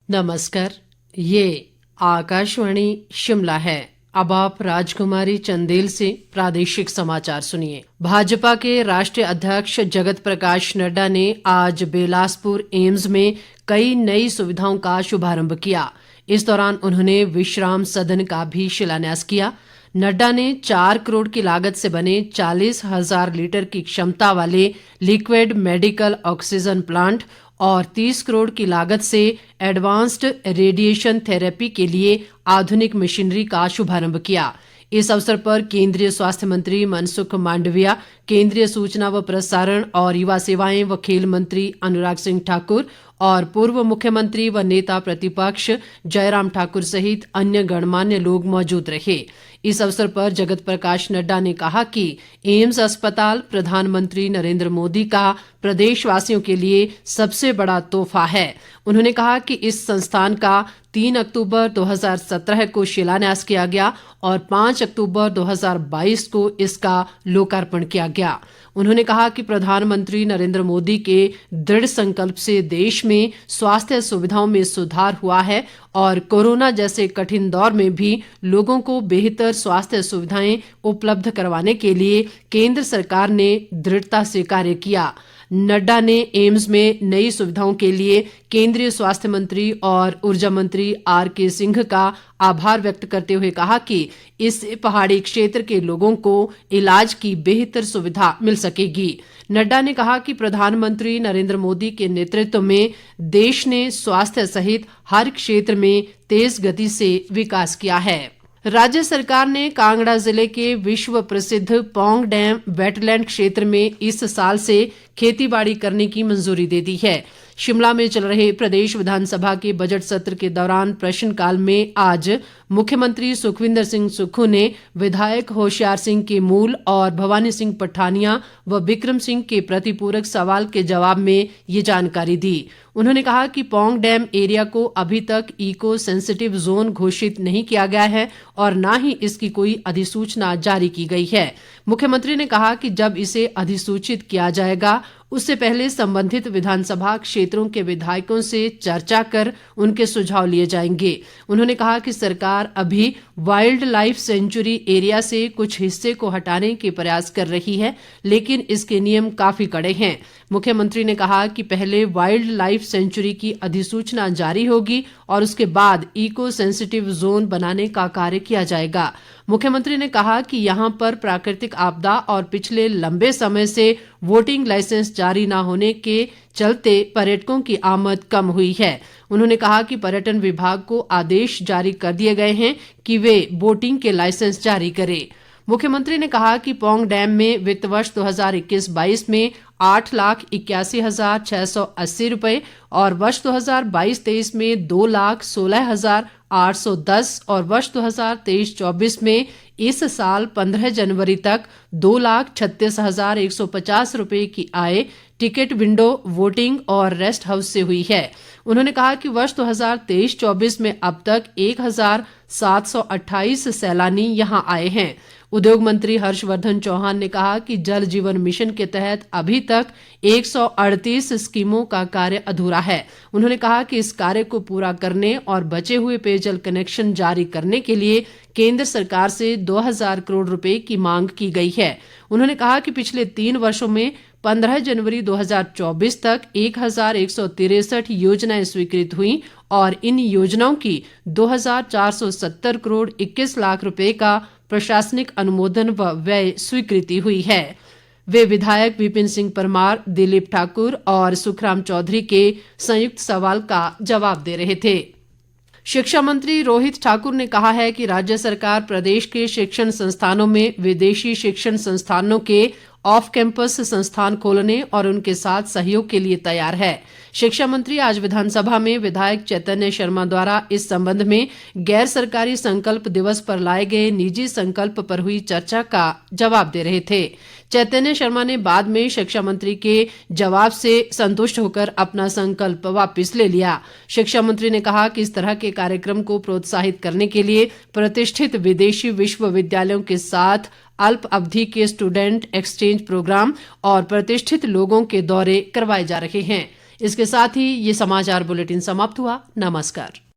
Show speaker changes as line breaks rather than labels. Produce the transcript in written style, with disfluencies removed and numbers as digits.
नमस्कार। ये आकाशवाणी शिमला है। अब आप राजकुमारी चंदेल से प्रादेशिक समाचार सुनिए। भाजपा के राष्ट्रीय अध्यक्ष जगत प्रकाश नड्डा ने आज बिलासपुर एम्स में कई नई सुविधाओं का शुभारंभ किया। इस दौरान उन्होंने विश्राम सदन का भी शिलान्यास किया। नड्डा ने 4 करोड़ की लागत से बने 40,000 लीटर की क्षमता वाले लिक्विड मेडिकल ऑक्सीजन प्लांट और 30 करोड़ की लागत से एडवांस्ड रेडिएशन थेरेपी के लिए आधुनिक मशीनरी का शुभारंभ किया। इस अवसर पर केंद्रीय स्वास्थ्य मंत्री मनसुख मांडविया, केंद्रीय सूचना व प्रसारण और युवा सेवाएं व खेल मंत्री अनुराग सिंह ठाकुर और पूर्व मुख्यमंत्री व नेता प्रतिपक्ष जयराम ठाकुर सहित अन्य गणमान्य लोग मौजूद रहे। इस अवसर पर जगत प्रकाश नड्डा ने कहा कि एम्स अस्पताल प्रधानमंत्री नरेंद्र मोदी का प्रदेशवासियों के लिए सबसे बड़ा तोहफा है। उन्होंने कहा कि इस संस्थान का 3 अक्टूबर 2017 को शिलान्यास किया गया और 5 अक्टूबर 2022 को इसका लोकार्पण किया गया। उन्होंने कहा कि प्रधानमंत्री नरेंद्र मोदी के दृढ़ संकल्प से देश में स्वास्थ्य सुविधाओं में सुधार हुआ है और कोरोना जैसे कठिन दौर में भी लोगों को बेहतर स्वास्थ्य सुविधाएं उपलब्ध करवाने के लिए केंद्र सरकार ने दृढ़ता से कार्य किया। नड्डा ने एम्स में नई सुविधाओं के लिए केंद्रीय स्वास्थ्य मंत्री और ऊर्जा मंत्री आर.के. सिंह का आभार व्यक्त करते हुए कहा कि इससे पहाड़ी क्षेत्र के लोगों को इलाज की बेहतर सुविधा मिल सकेगी। नड्डा ने कहा कि प्रधानमंत्री नरेंद्र मोदी के नेतृत्व में देश ने स्वास्थ्य सहित हर क्षेत्र में तेज गति से विकास किया है। राज्य सरकार ने कांगड़ा जिले के विश्व प्रसिद्ध पौंग डैम वेटलैंड क्षेत्र में इस साल से खेतीबाड़ी करने की मंजूरी दे दी है। शिमला में चल रहे प्रदेश विधानसभा के बजट सत्र के दौरान प्रश्नकाल में आज मुख्यमंत्री सुखविंदर सिंह सुक्खू ने विधायक होशियार सिंह के मूल और भवानी सिंह पठानिया व बिक्रम सिंह के प्रतिपूरक सवाल के जवाब में ये जानकारी दी। उन्होंने कहा कि पौंग डैम एरिया को अभी तक इको सेंसिटिव जोन घोषित नहीं किया गया है और न ही इसकी कोई अधिसूचना जारी की गई है। मुख्यमंत्री ने कहा कि जब इसे अधिसूचित किया जाएगा उससे पहले संबंधित विधानसभा क्षेत्रों के विधायकों से चर्चा कर उनके सुझाव लिए जाएंगे। उन्होंने कहा कि सरकार अभी वाइल्ड लाइफ सेंचुरी एरिया से कुछ हिस्से को हटाने के प्रयास कर रही है, लेकिन इसके नियम काफी कड़े हैं। मुख्यमंत्री ने कहा कि पहले वाइल्ड लाइफ सेंचुरी की अधिसूचना जारी होगी और उसके बाद इको सेंसिटिव जोन बनाने का कार्य किया जाएगा। मुख्यमंत्री ने कहा कि यहां पर प्राकृतिक आपदा और पिछले लंबे समय से वोटिंग लाइसेंस जारी न होने के चलते पर्यटकों की आमद कम हुई है। उन्होंने कहा कि पर्यटन विभाग को आदेश जारी कर दिए गए हैं कि वे बोटिंग के लाइसेंस जारी करें। मुख्यमंत्री ने कहा कि पौंग डैम में वित्त वर्ष 2021-22 में 8,81,680 रुपए और वर्ष 2022-23 में 2,16,810 और वर्ष 2023-24 में इस साल 15 जनवरी तक 2,36,150 रुपए की आय टिकट विंडो, वोटिंग और रेस्ट हाउस से हुई है। उन्होंने कहा कि वर्ष 2023-24 में अब तक 1,728 सैलानी यहां आए हैं। उद्योग मंत्री हर्षवर्धन चौहान ने कहा कि जल जीवन मिशन के तहत अभी तक 138 स्कीमों का कार्य अधूरा है। उन्होंने कहा कि इस कार्य को पूरा करने और बचे हुए पेयजल कनेक्शन जारी करने के लिए केंद्र सरकार से 2,000 करोड़ रुपए की मांग की गई है। उन्होंने कहा कि पिछले 3 वर्षों में 15 जनवरी 2024 तक 1,163 योजनाएं स्वीकृत हुई और इन योजनाओं की 2,470 करोड़ 21 लाख रुपए का प्रशासनिक अनुमोदन व व्यय स्वीकृति हुई है। वे विधायक विपिन सिंह परमार, दिलीप ठाकुर और सुखराम चौधरी के संयुक्त सवाल का जवाब दे रहे थे। शिक्षा मंत्री रोहित ठाकुर ने कहा है कि राज्य सरकार प्रदेश के शिक्षण संस्थानों में विदेशी शिक्षण संस्थानों के ऑफ कैंपस संस्थान खोलने और उनके साथ सहयोग के लिए तैयार है। शिक्षा मंत्री आज विधानसभा में विधायक चैतन्य शर्मा द्वारा इस संबंध में गैर सरकारी संकल्प दिवस पर लाए गए निजी संकल्प पर हुई चर्चा का जवाब दे रहे थे। चैतन्य शर्मा ने बाद में शिक्षा मंत्री के जवाब से संतुष्ट होकर अपना संकल्प वापस ले लिया। शिक्षा मंत्री ने कहा कि इस तरह के कार्यक्रम को प्रोत्साहित करने के लिए प्रतिष्ठित विदेशी विश्वविद्यालयों के साथ अल्प अवधि के स्टूडेंट एक्सचेंज प्रोग्राम और प्रतिष्ठित लोगों के दौरे करवाए जा रहे हैं। इसके साथ ही ये समाचार बुलेटिन समाप्त हुआ। नमस्कार।